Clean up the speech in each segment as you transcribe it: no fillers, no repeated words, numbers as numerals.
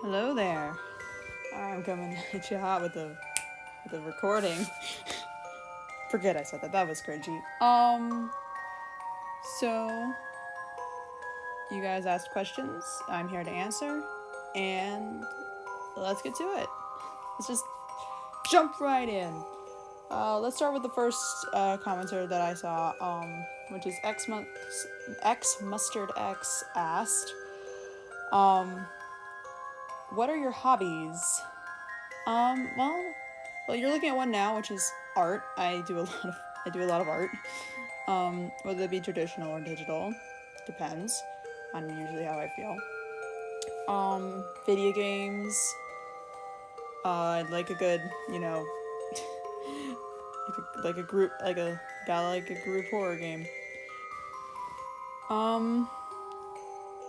Hello there. I'm coming at you hot with the recording. Forget I said that. That was cringy. So you guys asked questions. I'm here to answer, and let's get to it. Let's just jump right in. Let's start with the first commenter that I saw, which is X Mustard X asked, what are your hobbies? Well, you're looking at one now, which is art. I do a lot of art. Whether it be traditional or digital, depends on usually how I feel. Video games. I'd like a good, like a group horror game.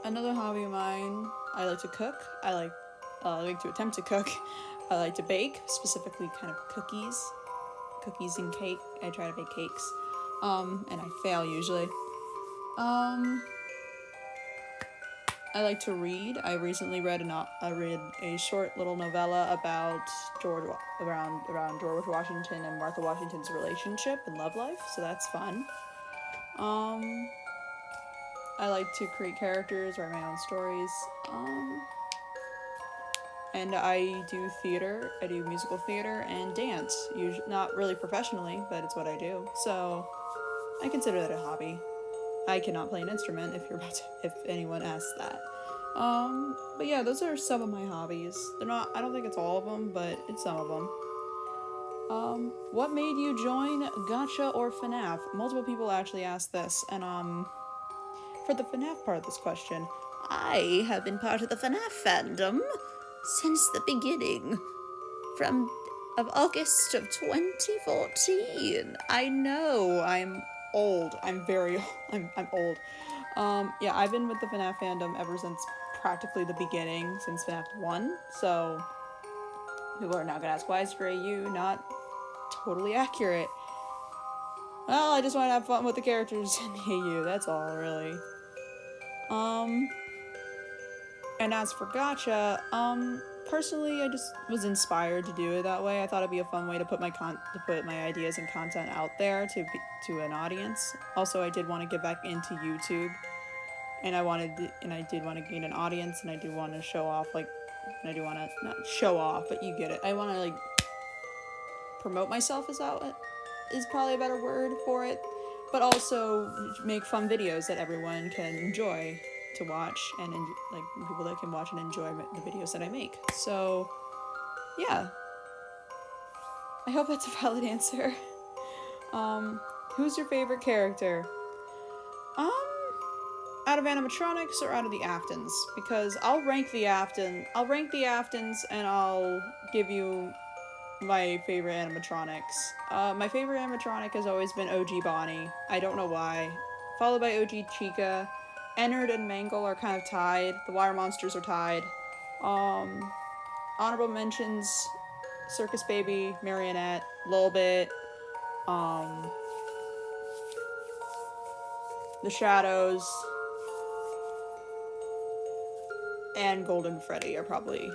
Another hobby of mine. I like to cook. I like to attempt to cook. I like to bake, specifically kind of cookies and cake. I try to bake cakes, and I fail usually. I like to read. I recently read a short little novella about around George Washington and Martha Washington's relationship and love life, so that's fun. I like to create characters, write my own stories. And I do theater. I do musical theater and dance. Usually, not really professionally, but it's what I do. So I consider that a hobby. I cannot play an instrument if anyone asks that. But yeah, those are some of my hobbies. I don't think it's all of them, but it's some of them. What made you join Gacha or FNAF? Multiple people actually asked this, and for the FNAF part of this question, I have been part of the FNAF fandom since the beginning, of August of 2014. I know, I'm old. I'm very old. I'm old. Yeah, I've been with the FNAF fandom ever since practically the beginning, since FNAF 1. So people are now gonna ask, why is Gray U not totally accurate? Well, I just want to have fun with the characters in AU. That's all, really. And as for Gacha, personally, I just was inspired to do it that way. I thought it'd be a fun way to put my ideas and content out there to an audience. Also, I did want to get back into YouTube, and I did want to gain an audience, and I do want to show off, and I do want to not show off, but you get it. I want to promote myself. Is probably a better word for it, but also make fun videos that everyone can enjoy to watch, and people that can watch and enjoy the videos that I make. So yeah, I hope that's a valid answer. Who's your favorite character? Out of animatronics or out of the Aftons? Because I'll rank the Aftons and I'll give you my favorite animatronics. My favorite animatronic has always been OG Bonnie. I don't know why. Followed by OG Chica. Ennard and Mangle are kind of tied. The Wire Monsters are tied. Honorable mentions: Circus Baby, Marionette, Lolbit, The Shadows, and Golden Freddy are probably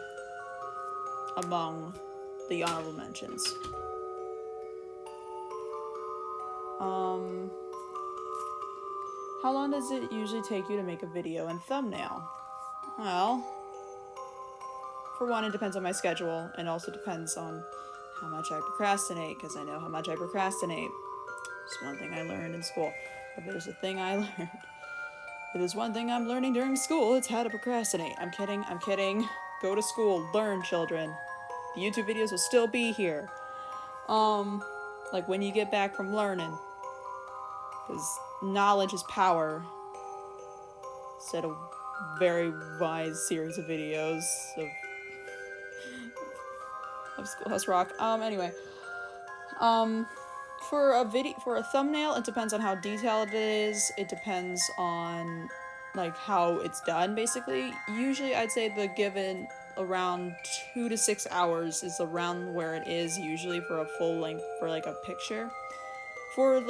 among the honorable mentions. How long does it usually take you to make a video and thumbnail? Well, for one, it depends on my schedule, and also depends on how much I procrastinate, because I know how much I procrastinate. It's one thing I learned in school. If there's one thing I'm learning during school, it's how to procrastinate. I'm kidding. Go to school, learn, children. The YouTube videos will still be here. When you get back from learning. Because knowledge is power. Said a very wise series of videos of Schoolhouse Rock. Anyway. For a thumbnail, it depends on how detailed it is. It depends on how it's done, basically. Usually I'd say the given around 2 to 6 hours is around where it is usually for a full length, for a picture. For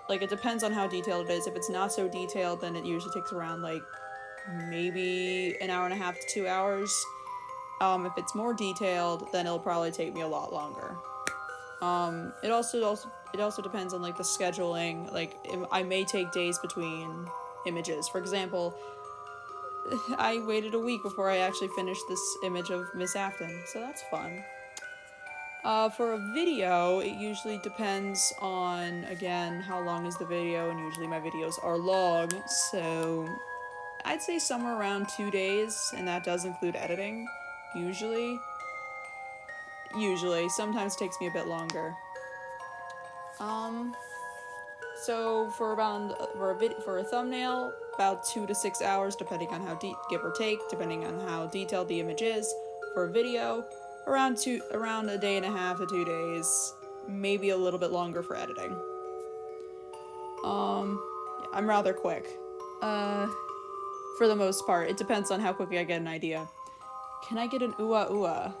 it depends on how detailed it is. If it's not so detailed, then it usually takes around maybe an hour and a half to 2 hours. If it's more detailed, then it'll probably take me a lot longer. It also depends on like the scheduling. Like I may take days between images. For example, I waited a week before I actually finished this image of Miss Afton, so that's fun. For a video, it usually depends on, again, how long is the video, and usually my videos are long, so I'd say somewhere around 2 days, and that does include editing, usually. Sometimes it takes me a bit longer. So for a thumbnail, about 2 to 6 hours, depending on how give or take, depending on how detailed the image is. For a video, around a day and a half to 2 days, maybe a little bit longer for editing. I'm rather quick. For the most part, it depends on how quickly I get an idea. Can I get an ooh-ah?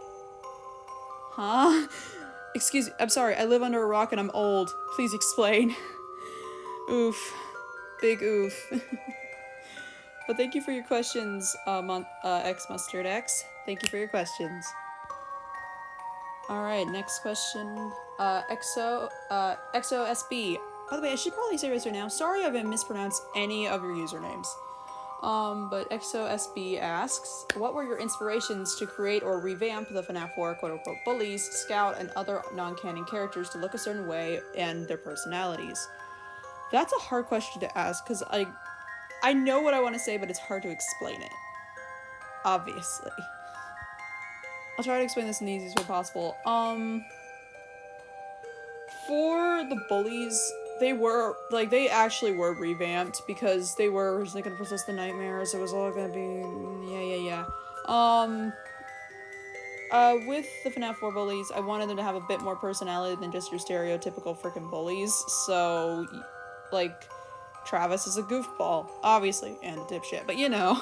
Huh? Excuse me, I'm sorry, I live under a rock and I'm old. Please explain. Oof. Big oof. But thank you for your questions, X Mustard X. Thank you for your questions. Alright, next question. XOSB. By the way, I should probably say this right now. Sorry if I mispronounced any of your usernames. But XOSB asks, what were your inspirations to create or revamp the FNAF 4 quote-unquote bullies, Scout, and other non-canon characters to look a certain way and their personalities? That's a hard question to ask, because I know what I want to say, but it's hard to explain it. Obviously. I'll try to explain this in the easiest way possible. For the bullies, they actually were revamped, because they were originally gonna possess the nightmares. It was all gonna be, yeah. With the FNAF 4 bullies, I wanted them to have a bit more personality than just your stereotypical freaking bullies, so, like, Travis is a goofball, obviously, and a dipshit, but you know.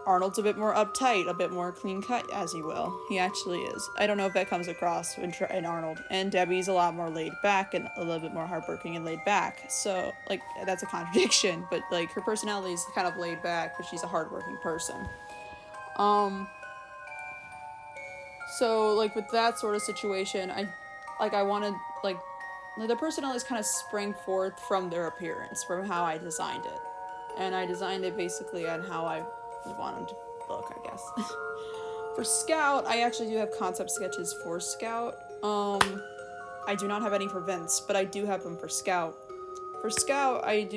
Arnold's a bit more uptight, a bit more clean-cut, as you will. He actually is. I don't know if that comes across in Arnold. And Debbie's a lot more laid-back and a little bit more heartbroken and laid-back. So, like, that's a contradiction, but, like, her personality is kind of laid-back, but she's a hardworking person. So, like, with that sort of situation, I wanted, like, the personalities kind of sprang forth from their appearance, from how I designed it. And I designed it basically on how I want them to look, I guess. For Scout, I actually do have concept sketches for Scout. I do not have any for Vince, but I do have them for Scout. For Scout, I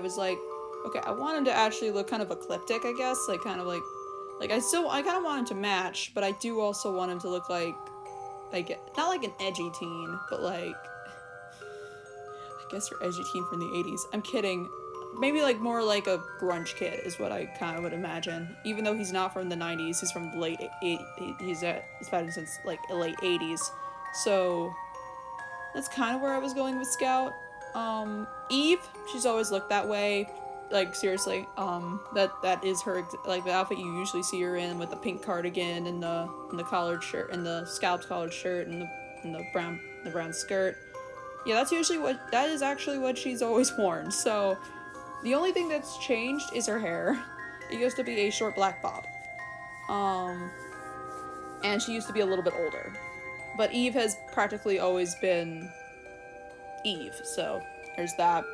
was like, okay, I want him to actually look kind of ecliptic, I guess, like, kind of like I kind of want him to match, but I do also want him to look like, not like an edgy teen, but like, I guess you're edgy teen from the 80s. I'm kidding. Maybe like more like a grunge kid is what I kind of would imagine. Even though he's not from the 90s, he's from the late 80s. He's been since like the late 80s. So that's kind of where I was going with Scout. Eve, she's always looked that way. Like, seriously, that is her, like, the outfit you usually see her in, with the pink cardigan and the collared shirt, and the scalped collared shirt, and the brown skirt. Yeah, that is actually what she's always worn. So the only thing that's changed is her hair. It used to be a short black bob. And she used to be a little bit older. But Eve has practically always been Eve, so there's that.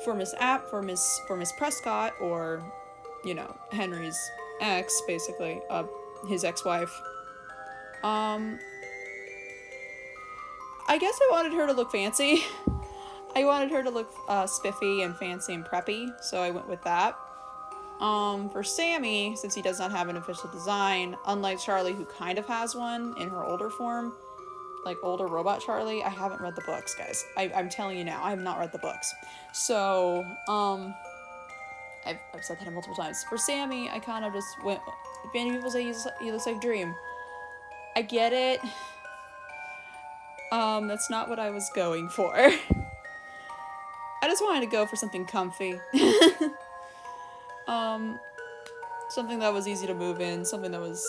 For Miss Prescott, or, you know, Henry's ex, basically, his ex-wife, I guess I wanted her to look fancy. I wanted her to look spiffy and fancy and preppy, so I went with that. For Sammy, since he does not have an official design, unlike Charlie, who kind of has one in her older form, like older robot Charlie, I haven't read the books, guys. I'm telling you now, I have not read the books. So, I've said that multiple times. For Sammy, I kind of just went, many people say he looks like Dream. I get it. That's not what I was going for. I just wanted to go for something comfy. Something that was easy to move in, something that was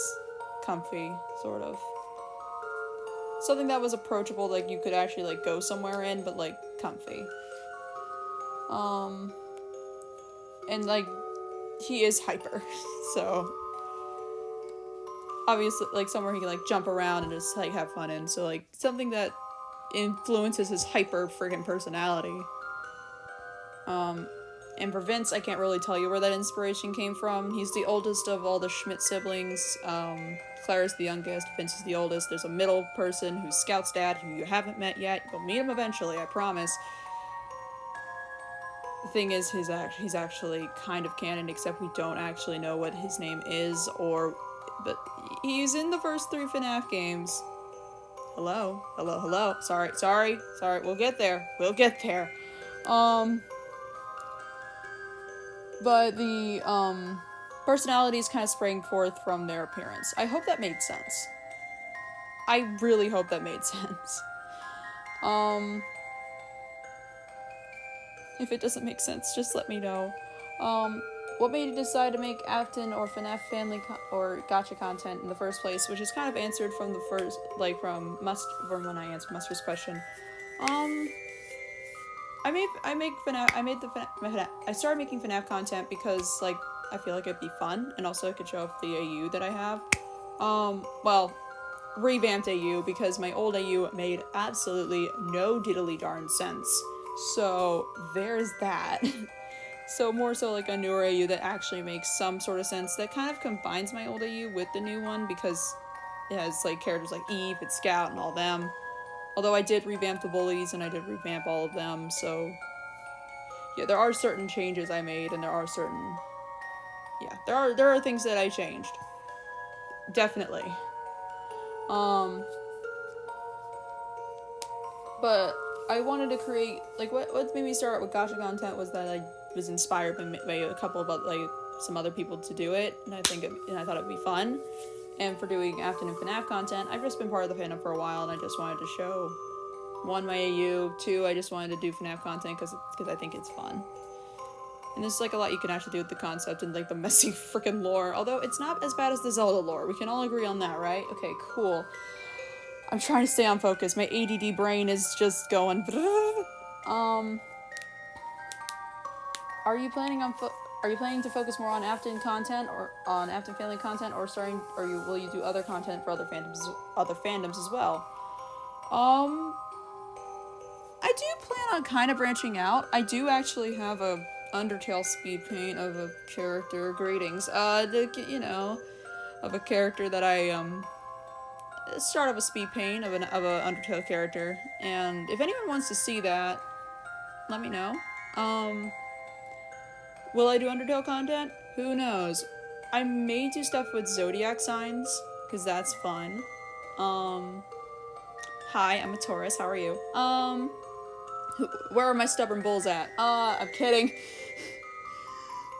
comfy, sort of. Something that was approachable, like you could actually like go somewhere in, but like comfy. and like he is hyper, so obviously like somewhere he can like jump around and just like have fun in. So like something that influences his hyper friggin' personality. And for Vince, I can't really tell you where that inspiration came from. He's the oldest of all the Schmidt siblings. Clara's the youngest, Vince is the oldest. There's a middle person who's Scout's dad, who you haven't met yet. You'll meet him eventually, I promise. The thing is, he's actually kind of canon, except we don't actually know what his name is, but he's in the first 3 FNAF games. Hello. Sorry. We'll get there. But the personalities kind of sprang forth from their appearance. I hope that made sense. I really hope that made sense. If it doesn't make sense, just let me know. What made you decide to make Afton or FNAF family or gacha content in the first place, which is kind of answered from the first, like from when I answered Mustard's question. I started making FNAF content because like I feel like it'd be fun, and also I could show off the AU that I have. Revamped AU, because my old AU made absolutely no diddly darn sense. So there's that. So more so like a newer AU that actually makes some sort of sense, that kind of combines my old AU with the new one, because it has like characters like Eve and Scout and all them. Although I did revamp the bullies and I did revamp all of them, so yeah, there are certain changes I made, and there are things that I changed. Definitely. But I wanted to create, like, what made me start with gacha content was that I was inspired by a couple of some other people to do it, and I thought it'd be fun. And for doing Afton and FNAF content, I've just been part of the fandom for a while, and I just wanted to show, 1, my AU, 2, I just wanted to do FNAF content because I think it's fun. And there's like a lot you can actually do with the concept and like the messy freaking lore, although it's not as bad as the Zelda lore. We can all agree on that, right? Okay, cool. I'm trying to stay on focus. My ADD brain is just going. Are you planning to focus more on Afton content or on Afton family content, or will you do other content for other fandoms as well? I do plan on kind of branching out. I do actually have a Undertale speed paint of a character. Greetings. Of a character that I start of a speed paint of a Undertale character, and if anyone wants to see that, let me know. Will I do Undertale content? Who knows? I may do stuff with zodiac signs, because that's fun. Hi, I'm a Taurus, how are you? Where are my stubborn bulls at? I'm kidding.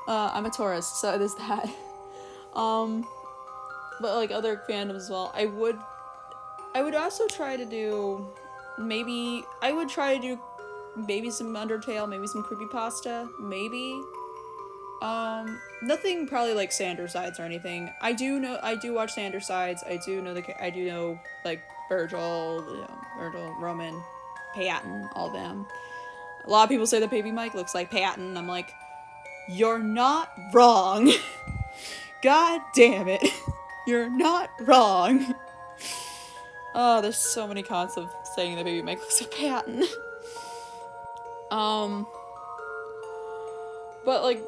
I'm a Taurus, so there's that. But like other fandoms as well, I would also try to do maybe some Undertale, maybe some creepypasta, maybe. Nothing probably like Sandersides or anything. I do watch Sandersides. I do know like Virgil, Roman, Patton, all them. A lot of people say that Baby Mike looks like Patton. I'm like, you're not wrong. God damn it. You're not wrong. Oh, there's so many cons of saying that Baby Mike looks like Patton. But like,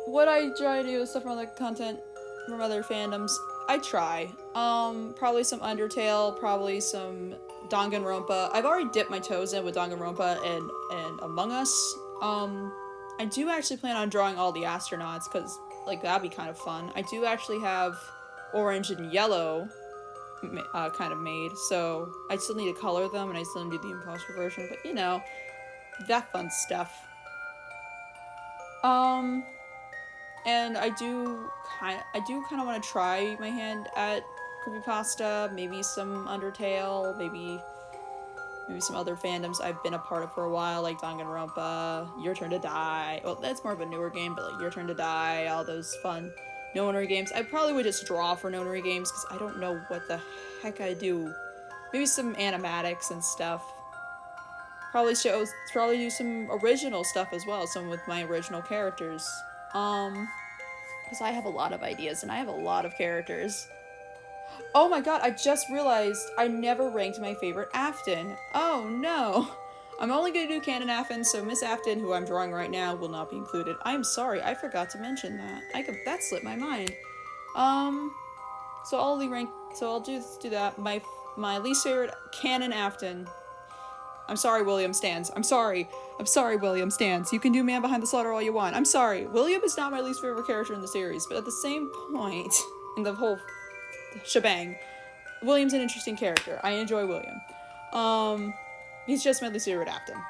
what I try to do is stuff from other content from other fandoms. I try. Probably some Undertale, probably some Danganronpa. I've already dipped my toes in with Danganronpa and Among Us. I do actually plan on drawing all the astronauts, because like that'd be kind of fun. I do actually have orange and yellow kind of made, so I still need to color them, and I still need to do the imposter version, but that fun stuff. And I do kind of want to try my hand at creepypasta, maybe some Undertale, maybe some other fandoms I've been a part of for a while, like Danganronpa, Your Turn to Die. Well, that's more of a newer game, but like Your Turn to Die, all those fun no-nary games. I probably would just draw for no-nary games, because I don't know what the heck I do. Maybe some animatics and stuff. Probably do some original stuff as well, some with my original characters. Because I have a lot of ideas and I have a lot of characters. Oh my god, I just realized I never ranked my favorite Afton. Oh no. I'm only gonna do canon Afton, so Miss Afton, who I'm drawing right now, will not be included. I'm sorry, I forgot to mention that. That slipped my mind. So I'll just do that. My least favorite canon Afton. I'm sorry, William Stans. I'm sorry, William Stans. You can do Man Behind the Slaughter all you want. I'm sorry. William is not my least favorite character in the series, but at the same point, in the whole shebang, William's an interesting character. I enjoy William. He's just my least favorite Afton.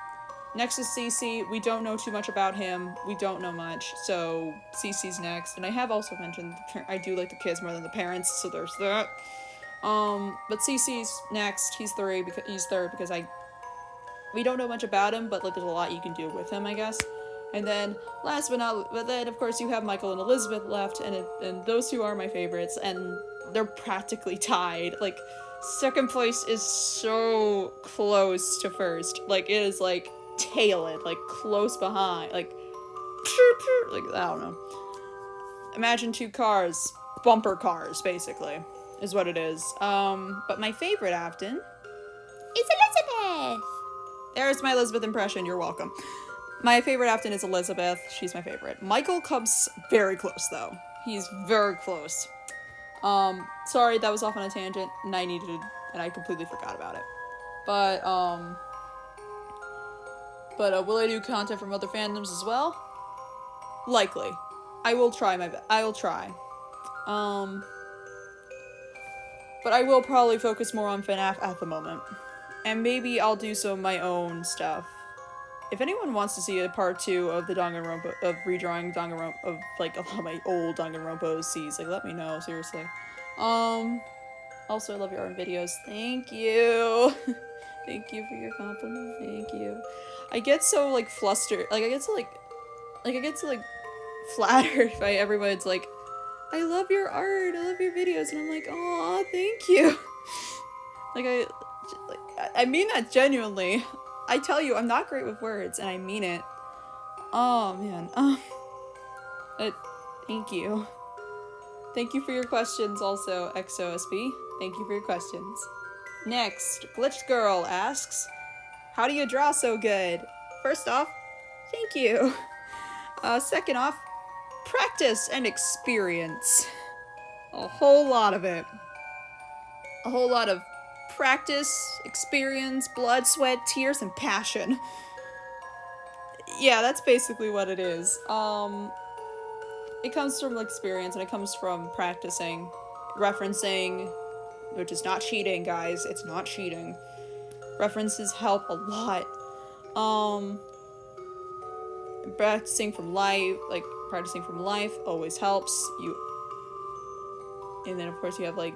Next is Cece. We don't know too much about him. We don't know much, so Cece's next. And I have also mentioned I do like the kids more than the parents, so there's that. But Cece's next. He's third because we don't know much about him, but like there's a lot you can do with him, I guess. And then but then of course you have Michael and Elizabeth left, and those two are my favorites, and they're practically tied. Like second place is so close to first. Like it is like tailed, like close behind, like I don't know. Imagine two cars, bumper cars, basically, is what it is. But my favorite Afton is Elizabeth. There's my Elizabeth impression. You're welcome. My favorite Afton is Elizabeth. She's my favorite. Michael comes very close though. He's very close. Sorry, that was off on a tangent, and I completely forgot about it. But will I do content from other fandoms as well? Likely. I will try my best. I will try. But I will probably focus more on FNAF at the moment. And maybe I'll do some of my own stuff. If anyone wants to see a part 2 of the Danganronpa, of redrawing Danganronpa, of like a lot of my old Danganronpa OCs, like let me know, seriously. Also I love your art videos. Thank you. Thank you for your compliment. Thank you. I get so like flustered, like I get so flattered by everyone's like, I love your art, I love your videos, and I'm like, aw, thank you. I mean that genuinely. I tell you, I'm not great with words, and I mean it. Oh man. Thank you. Thank you for your questions also, XOSB. Thank you for your questions. Next, Glitched Girl asks, how do you draw so good? First off, thank you. Second off, practice and experience. A whole lot of it. A whole lot of practice, experience, blood, sweat, tears, and passion. Yeah, that's basically what it is. It comes from experience, and it comes from practicing, referencing, which is not cheating, guys. It's not cheating. References help a lot. Practicing from life always helps you. And then of course you have like,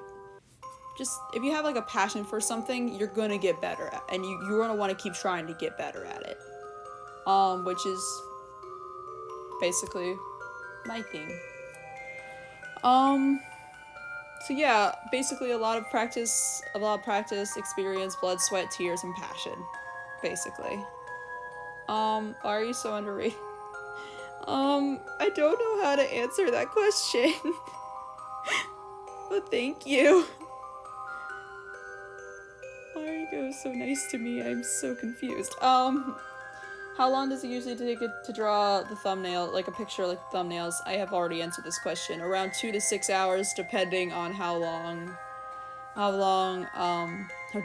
just if you have like a passion for something, you're gonna get better at, and you're gonna want to keep trying to get better at it. Which is basically my thing. So yeah, basically a lot of practice, experience, blood, sweat, tears, and passion. Basically. Why are you so underrated? I don't know how to answer that question. But thank you. Why are you guys so nice to me? I'm so confused. How long does it usually take to draw the thumbnail, like a picture like thumbnails? I have already answered this question. Around 2 to 6 hours, depending on how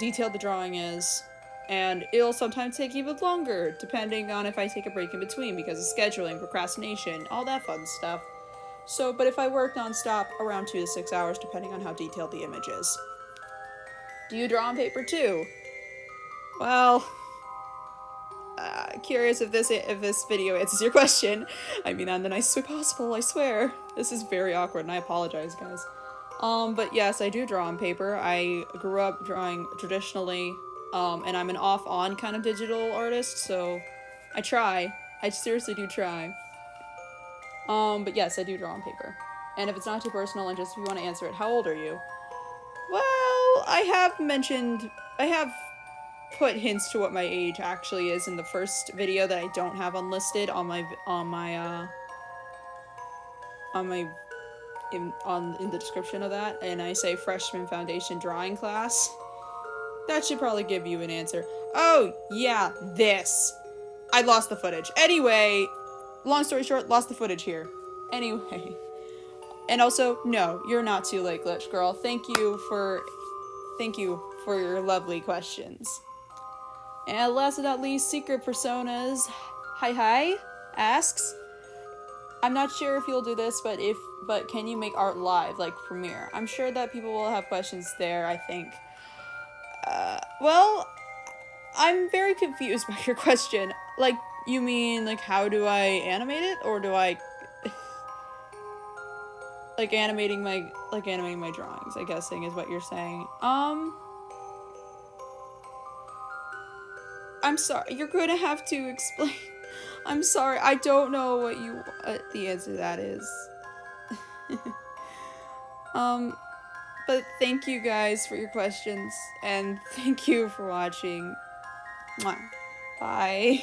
detailed the drawing is. And it'll sometimes take even longer, depending on if I take a break in between because of scheduling, procrastination, all that fun stuff. So, but if I work non-stop, around 2 to 6 hours, depending on how detailed the image is. Do you draw on paper too? Well, curious if this video answers your question. I mean, in the nicest way possible, I swear. This is very awkward, and I apologize, guys. But yes, I do draw on paper. I grew up drawing traditionally, and I'm an off-on kind of digital artist, so I try. I seriously do try. But yes, I do draw on paper. And if it's not too personal, and just if you want to answer it, how old are you? Well, I have put hints to what my age actually is in the first video that I don't have unlisted on my on my in the description of that, and I say freshman foundation drawing class, that should probably give you an answer. Oh yeah, this. I lost the footage. Anyway, long story short, lost the footage here. Anyway, and also, no, you're not too late, Glitch Girl. Thank you for your lovely questions. And last but not least, Secret Personas. Hi asks, I'm not sure if you'll do this, but can you make art live, like Premiere? I'm sure that people will have questions there, I think. Well, I'm very confused by your question. Like, you mean, like, how do I animate it? Or do I... like, animating my drawings, I guessing is what you're saying. I'm sorry, you're gonna have to explain. I'm sorry, I don't know what the answer to that is. But thank you guys for your questions, and thank you for watching. Mwah. Bye.